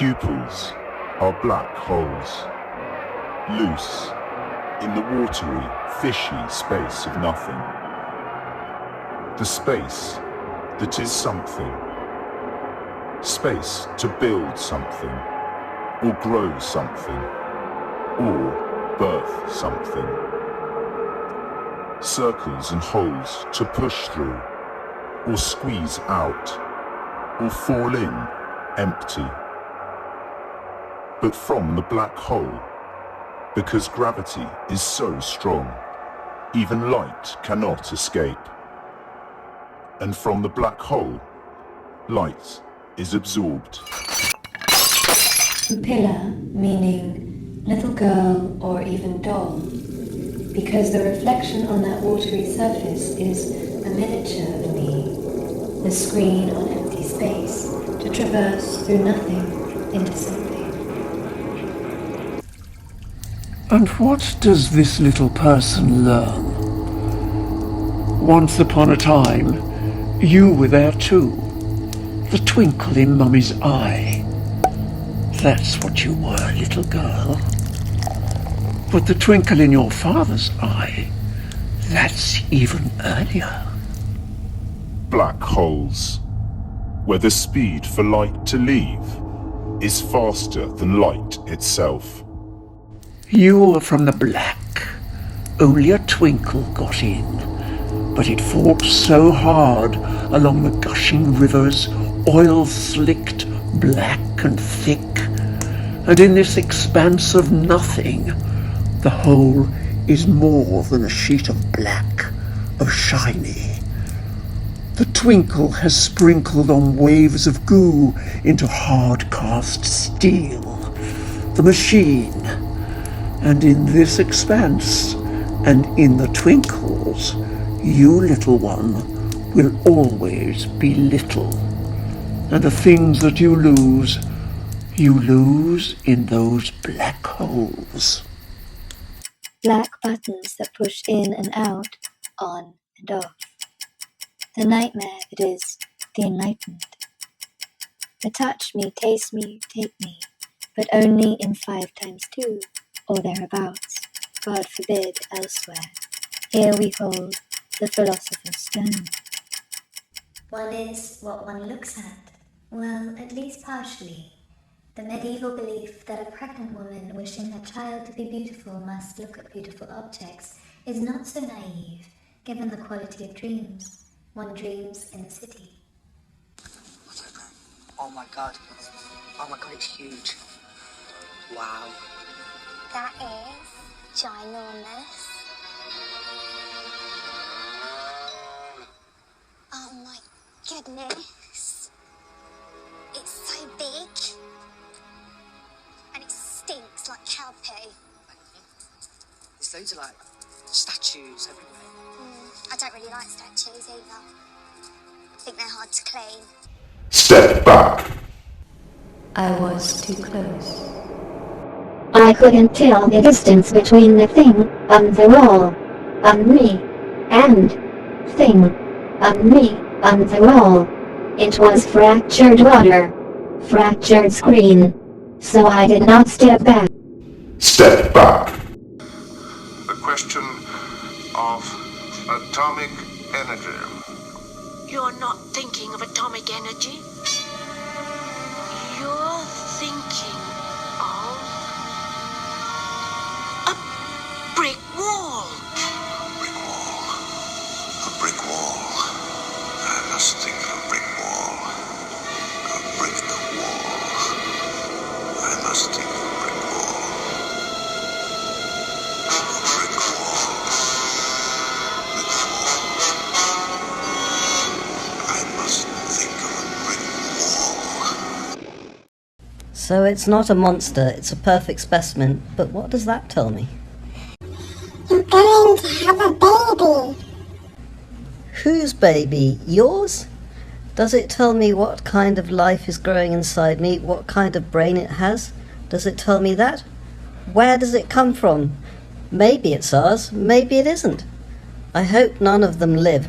pupils are black holes, loose in the watery, fishy space of nothing. The space that is something. Space to build something, or grow something, or birth something. Circles and holes to push through, or squeeze out, or fall in empty. But from the black hole, because gravity is so strong, even light cannot escape. And from the black hole, light is absorbed. Pilla, meaning little girl or even doll, because the reflection on that watery surface is a miniature of me, the screen on empty space, to traverse through nothing into something. And what does this little person learn? Once upon a time, you were there too. The twinkle in Mummy's eye. That's what you were, little girl. But the twinkle in your father's eye, that's even earlier. Black holes, where the speed for light to leave is faster than light itself. You were from the black. Only a twinkle got in, but it fought so hard along the gushing rivers, oil-slicked, black and thick, and in this expanse of nothing, the whole is more than a sheet of black, of shiny. The twinkle has sprinkled on waves of goo into hard-cast steel, the machine, and in this expanse, and in the twinkles, you, little one, will always be little. And the things that you lose in those black holes. Black buttons that push in and out, on and off. The nightmare that is the enlightened. The touch me, taste me, take me, but only in 5 times 2, or thereabouts, God forbid elsewhere. Here we hold the philosopher's stone. One is what one looks at. Well, at least partially. The medieval belief that a pregnant woman wishing her child to be beautiful must look at beautiful objects is not so naive, given the quality of dreams one dreams in the city. What's that? Oh my god, it's huge. Wow. That is ginormous. Oh my goodness. It's so big. And it stinks like cow poo. There's loads of like statues everywhere. I don't really like statues either. I think they're hard to clean. Step back. I was too close. I couldn't tell the distance between the thing on the wall, on me, and thing on me, on the wall. It was fractured water, fractured screen, so I did not step back. Step back. The question of atomic energy. You're not thinking of atomic energy. You're thinking of a brick wall. Brick wall. A brick wall. I must think of a brick wall. A brick wall. I must think of a brick wall. A brick wall. Brick wall. I must think of a brick wall. So it's not a monster, it's a perfect specimen. But what does that tell me? You're going to have a baby. Whose baby? Yours? Does it tell me what kind of life is growing inside me, what kind of brain it has? Does it tell me that? Where does it come from? Maybe it's ours, maybe it isn't. I hope none of them live.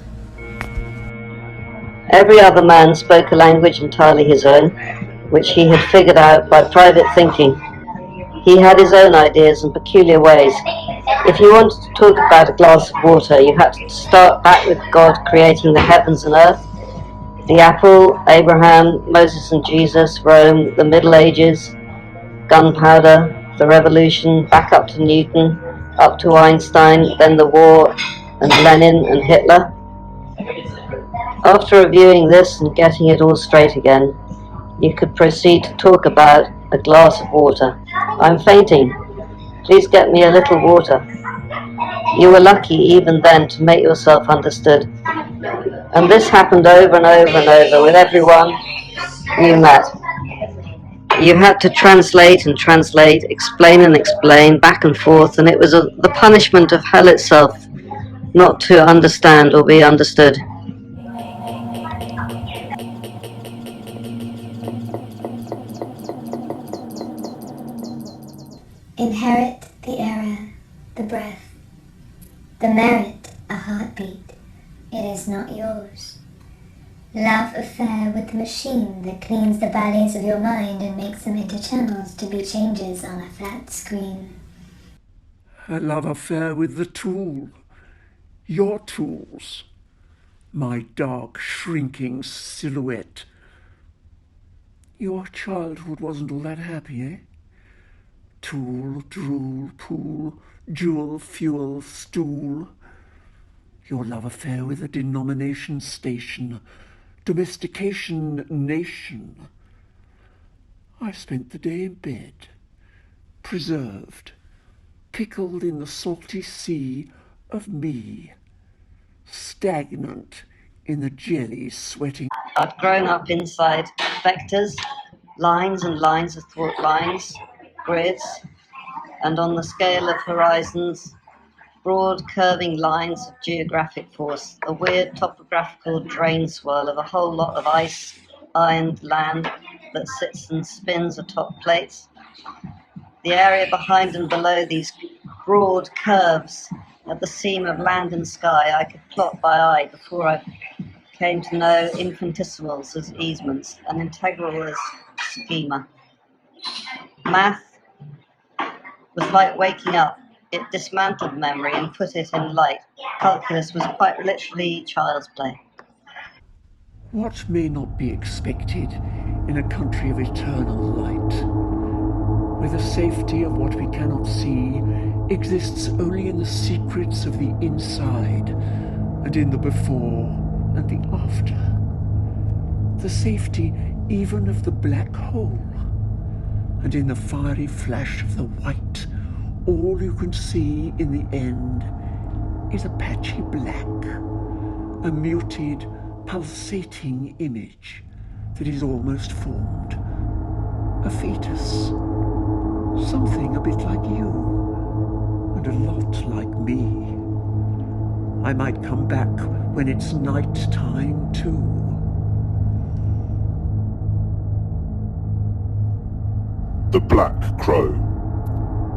Every other man spoke a language entirely his own. which he had figured out by private thinking. He had his own ideas and peculiar ways. If you wanted to talk about a glass of water, you had to start back with God creating the heavens and earth, the apple, Abraham, Moses and Jesus, Rome, the Middle Ages, gunpowder, the revolution, back up to Newton, up to Einstein, then the war, and Lenin and Hitler. After reviewing this and getting it all straight again, you could proceed to talk about a glass of water. I'm fainting. Please get me a little water. You were lucky even then to make yourself understood. And this happened over and over and over with everyone you met. You had to translate and translate, explain and explain, back and forth, and it was the punishment of hell itself not to understand or be understood. Inherit the era, the breath, the merit, a heartbeat. It is not yours. Love affair with the machine that cleans the valleys of your mind and makes them into channels to be changes on a flat screen. A love affair with the tool. Your tools. My dark, shrinking silhouette. Your childhood wasn't all that happy, eh? Tool, drool, pool, jewel, fuel, stool. Your love affair with a denomination station, domestication nation. I spent the day in bed, preserved, pickled in the salty sea of me, stagnant in the jelly sweating. I'd grown up inside vectors, lines and lines of thought lines, grids, and on the scale of horizons, broad curving lines of geographic force, a weird topographical drain swirl of a whole lot of ice-ironed land that sits and spins atop plates. The area behind and below these broad curves at the seam of land and sky I could plot by eye before I came to know infinitesimals as easements and integral as schema. Math was like waking up. It dismantled memory and put it in light. Calculus was quite literally child's play. What may not be expected in a country of eternal light, where the safety of what we cannot see exists only in the secrets of the inside and in the before and the after. The safety even of the black hole, and in the fiery flash of the white, all you can see in the end is a patchy black, a muted, pulsating image that is almost formed. A fetus, something a bit like you, and a lot like me. I might come back when it's night time too. The Black Crow.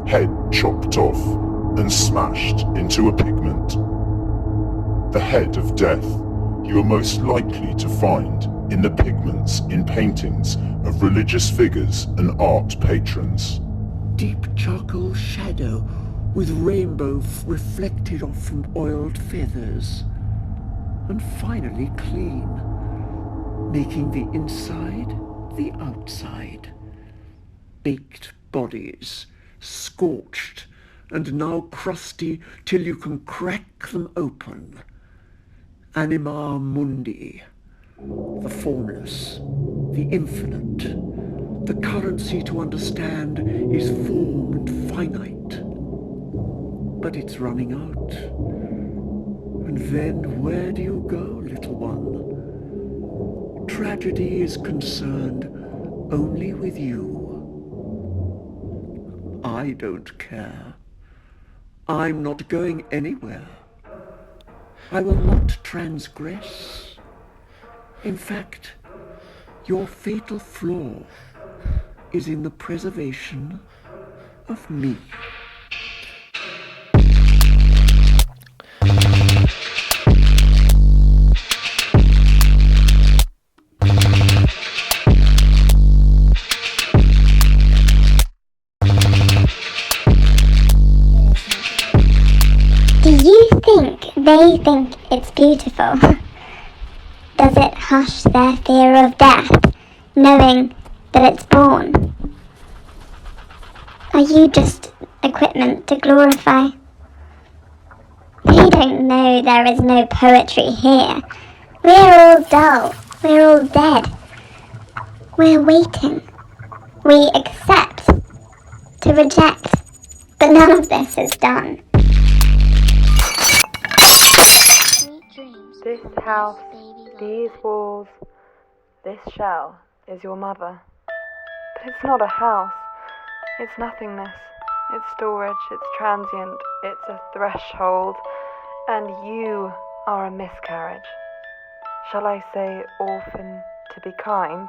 Head chopped off and smashed into a pigment. The head of death you are most likely to find in the pigments in paintings of religious figures and art patrons. Deep charcoal shadow with rainbow reflected off from oiled feathers, and finally clean, making the inside the outside. Baked bodies, scorched and now crusty till you can crack them open. Anima mundi, the formless, the infinite. The currency to understand is form and finite. But it's running out. And then where do you go, little one? Tragedy is concerned only with you. I don't care. I'm not going anywhere. I will not transgress. In fact, your fatal flaw is in the preservation of me. they think it's beautiful? Does it hush their fear of death, knowing that it's born? Are you just equipment to glorify? They don't know there is no poetry here. We're all dull. We're all dead. We're waiting. We accept to reject, but none of this is done. This house, these walls, this shell is your mother. But it's not a house. It's nothingness. It's storage. It's transient. It's a threshold. And you are a miscarriage. Shall I say orphan to be kind?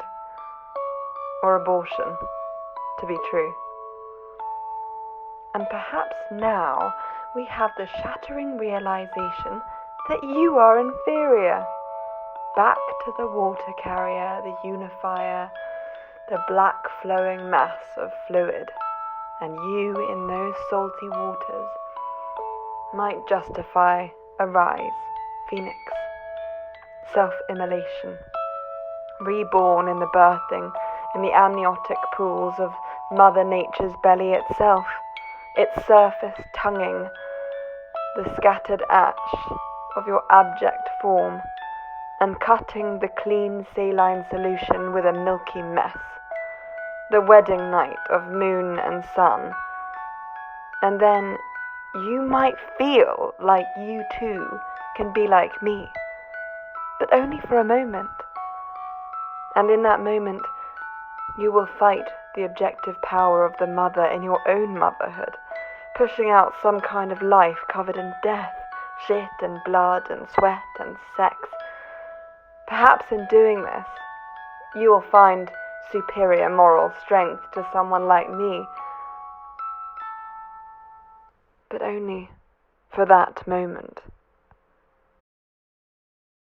Or abortion to be true? And perhaps now we have the shattering realization that you are inferior. Back to the water carrier, the unifier, the black flowing mass of fluid, and you in those salty waters might justify a rise, phoenix, self-immolation, reborn in the birthing, in the amniotic pools of Mother Nature's belly itself, its surface tonguing the scattered ash of your abject form, and cutting the clean saline solution with a milky mess, the wedding night of moon and sun. And then you might feel like you too can be like me, but only for a moment. And in that moment, you will fight the objective power of the mother in your own motherhood, pushing out some kind of life covered in death, shit and blood and sweat and sex. Perhaps in doing this, you will find superior moral strength to someone like me, but only for that moment.